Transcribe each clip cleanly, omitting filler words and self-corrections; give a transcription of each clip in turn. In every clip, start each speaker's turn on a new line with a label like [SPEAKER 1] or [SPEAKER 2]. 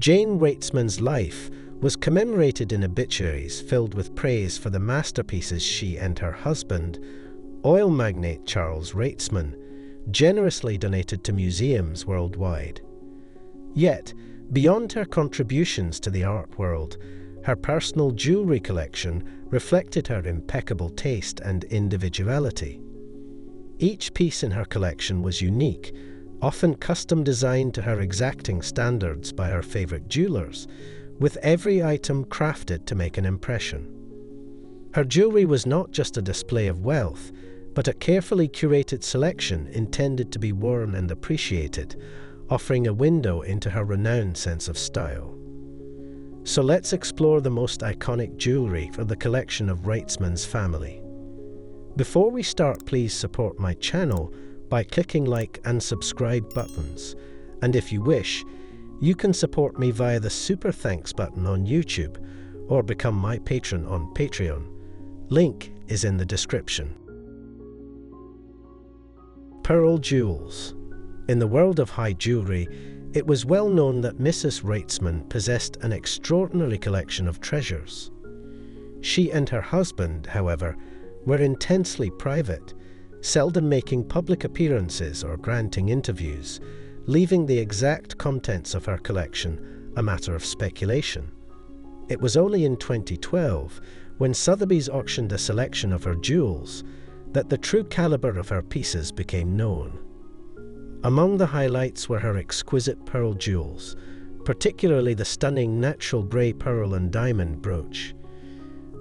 [SPEAKER 1] Jane Wrightsman's life was commemorated in obituaries filled with praise for the masterpieces she and her husband, oil magnate Charles Wrightsman, generously donated to museums worldwide. Yet, beyond her contributions to the art world, her personal jewellery collection reflected her impeccable taste and individuality. Each piece in her collection was unique, often custom designed to her exacting standards by her favourite jewellers, with every item crafted to make an impression. Her jewellery was not just a display of wealth, but a carefully curated selection intended to be worn and appreciated, offering a window into her renowned sense of style. So let's explore the most iconic jewellery for the collection of Wrightsman's family. Before we start, please support my channel by clicking like and subscribe buttons, and if you wish, you can support me via the Super Thanks button on YouTube or become my patron on Patreon. Link is in the description. Pearl jewels. In the world of high jewellery, it was well known that Mrs. Wrightsman possessed an extraordinary collection of treasures. She and her husband, however, were intensely private, seldom making public appearances or granting interviews, leaving the exact contents of her collection a matter of speculation. It was only in 2012, when Sotheby's auctioned a selection of her jewels, that the true calibre of her pieces became known. Among the highlights were her exquisite pearl jewels, particularly the stunning natural grey pearl and diamond brooch.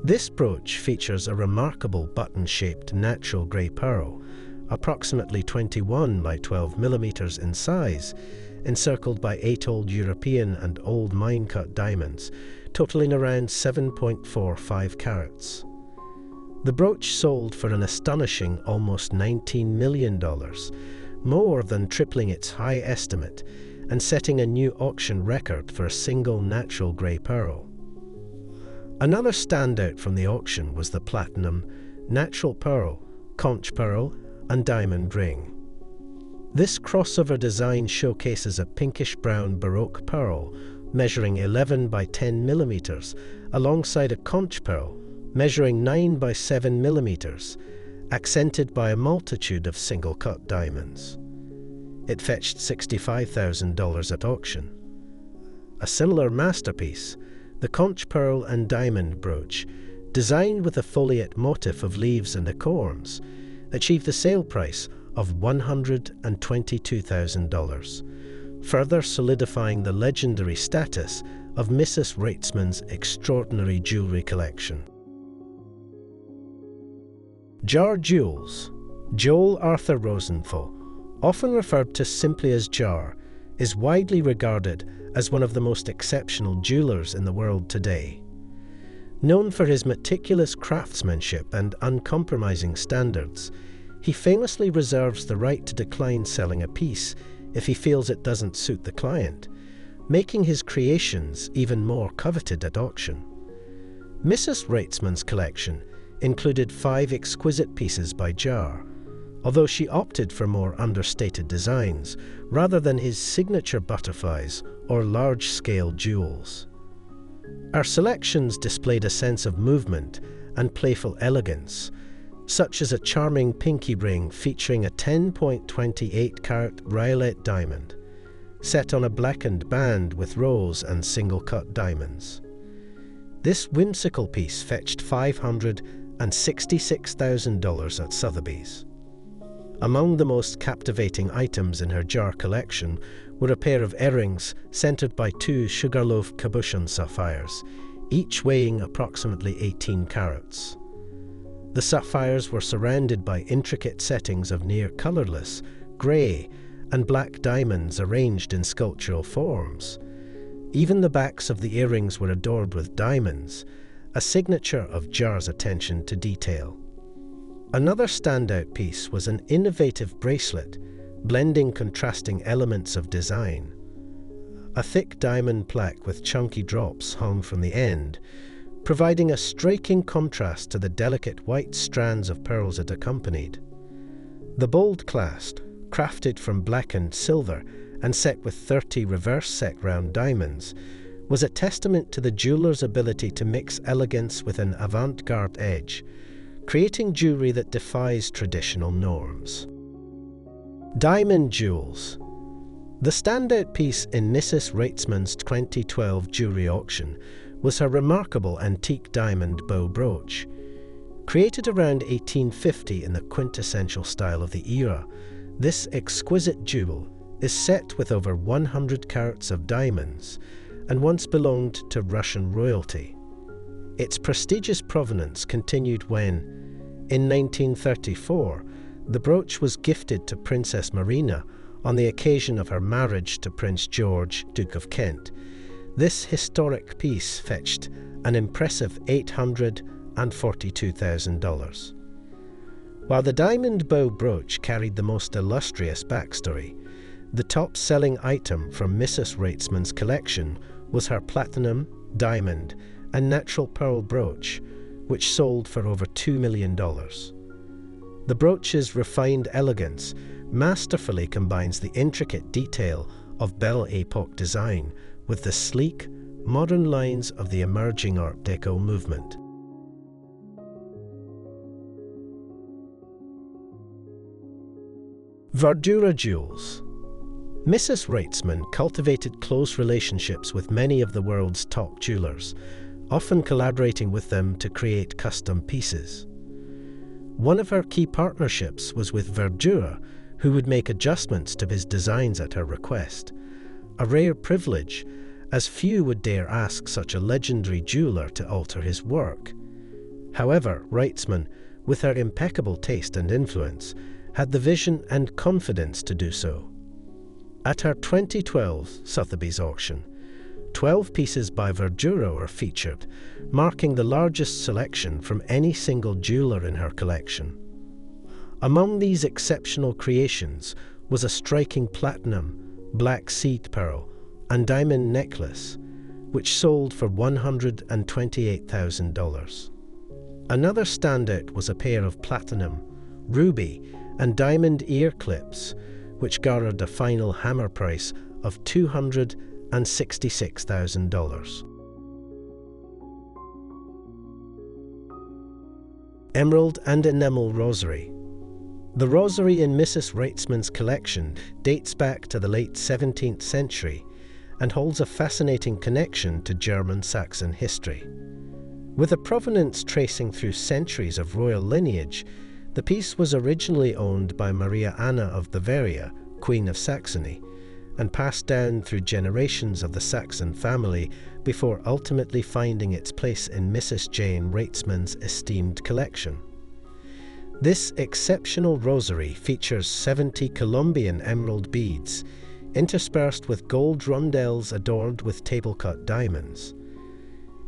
[SPEAKER 1] This brooch features a remarkable button-shaped natural grey pearl, approximately 21 by 12 millimeters in size, encircled by 8 old European and old mine-cut diamonds, totaling around 7.45 carats. The brooch sold for an astonishing almost $19 million, more than tripling its high estimate and setting a new auction record for a single natural grey pearl. Another standout from the auction was the platinum, natural pearl, conch pearl, and diamond ring. This crossover design showcases a pinkish-brown Baroque pearl measuring 11 by 10 millimeters alongside a conch pearl measuring 9 by 7 millimeters, accented by a multitude of single-cut diamonds. It fetched $65,000 at auction. A similar masterpiece, the conch pearl and diamond brooch, designed with a foliate motif of leaves and acorns, achieved a sale price of $122,000, further solidifying the legendary status of Mrs. Wrightsman's extraordinary jewellery collection. Jar jewels. Joel Arthur Rosenthal, often referred to simply as Jar, is widely regarded as one of the most exceptional jewelers in the world today. Known for his meticulous craftsmanship and uncompromising standards, he famously reserves the right to decline selling a piece if he feels it doesn't suit the client, making his creations even more coveted at auction. Mrs. Wrightsman's collection included 5 exquisite pieces by Jar, although she opted for more understated designs rather than his signature butterflies or large-scale jewels. Our selections displayed a sense of movement and playful elegance, such as a charming pinky ring featuring a 10.28 carat riolet diamond, set on a blackened band with rose and single-cut diamonds. This whimsical piece fetched $566,000 at Sotheby's. Among the most captivating items in her Jar collection were a pair of earrings centered by 2 Sugarloaf cabochon sapphires, each weighing approximately 18 carats. The sapphires were surrounded by intricate settings of near colorless, grey, and black diamonds arranged in sculptural forms. Even the backs of the earrings were adorned with diamonds, a signature of Jar's attention to detail. Another standout piece was an innovative bracelet, blending contrasting elements of design. A thick diamond plaque with chunky drops hung from the end, providing a striking contrast to the delicate white strands of pearls it accompanied. The bold clasp, crafted from blackened silver, and set with 30 reverse set round diamonds, was a testament to the jeweller's ability to mix elegance with an avant-garde edge, creating jewellery that defies traditional norms. Diamond jewels. The standout piece in Mrs. Wrightsman's 2012 jewellery auction was her remarkable antique diamond bow brooch. Created around 1850 in the quintessential style of the era, this exquisite jewel is set with over 100 carats of diamonds and once belonged to Russian royalty. Its prestigious provenance continued when, in 1934, the brooch was gifted to Princess Marina on the occasion of her marriage to Prince George, Duke of Kent. This historic piece fetched an impressive $842,000. While the diamond bow brooch carried the most illustrious backstory, the top-selling item from Mrs. Wrightsman's collection was her platinum, diamond, and natural pearl brooch, which sold for over $2 million. The brooch's refined elegance masterfully combines the intricate detail of Belle Epoque design with the sleek, modern lines of the emerging Art Deco movement. Verdura jewels. Mrs. Wrightsman cultivated close relationships with many of the world's top jewelers, often collaborating with them to create custom pieces. One of her key partnerships was with Verdura, who would make adjustments to his designs at her request, a rare privilege, as few would dare ask such a legendary jeweller to alter his work. However, Wrightsman, with her impeccable taste and influence, had the vision and confidence to do so. At her 2012 Sotheby's auction, 12 pieces by Verdura were featured, marking the largest selection from any single jeweller in her collection. Among these exceptional creations was a striking platinum, black seed pearl, and diamond necklace, which sold for $128,000. Another standout was a pair of platinum, ruby, and diamond ear clips, which garnered a final hammer price of $266,000. Emerald and enamel rosary. The rosary in Mrs. Wrightsman's collection dates back to the late 17th century and holds a fascinating connection to German-Saxon history. With a provenance tracing through centuries of royal lineage, the piece was originally owned by Maria Anna of Bavaria, Queen of Saxony, and passed down through generations of the Saxon family before ultimately finding its place in Mrs. Jane Wrightsman's esteemed collection. This exceptional rosary features 70 Colombian emerald beads, interspersed with gold rondelles adorned with table-cut diamonds.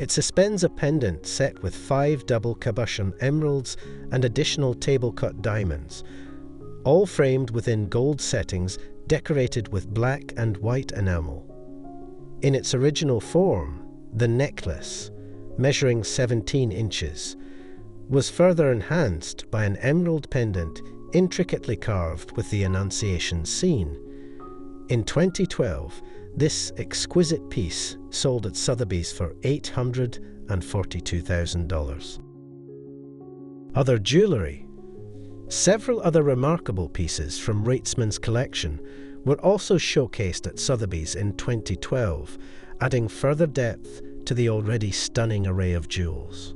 [SPEAKER 1] It suspends a pendant set with 5 double cabochon emeralds and additional table-cut diamonds, all framed within gold settings decorated with black and white enamel. In its original form, the necklace, measuring 17 inches, was further enhanced by an emerald pendant intricately carved with the Annunciation scene. In 2012, this exquisite piece sold at Sotheby's for $842,000. Other jewellery. Several other remarkable pieces from Wrightsman's collection were also showcased at Sotheby's in 2012, adding further depth to the already stunning array of jewels.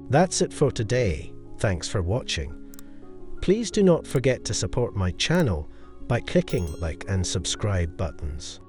[SPEAKER 1] That's it for today. Thanks for watching. Please do not forget to support my channel by clicking like and subscribe buttons.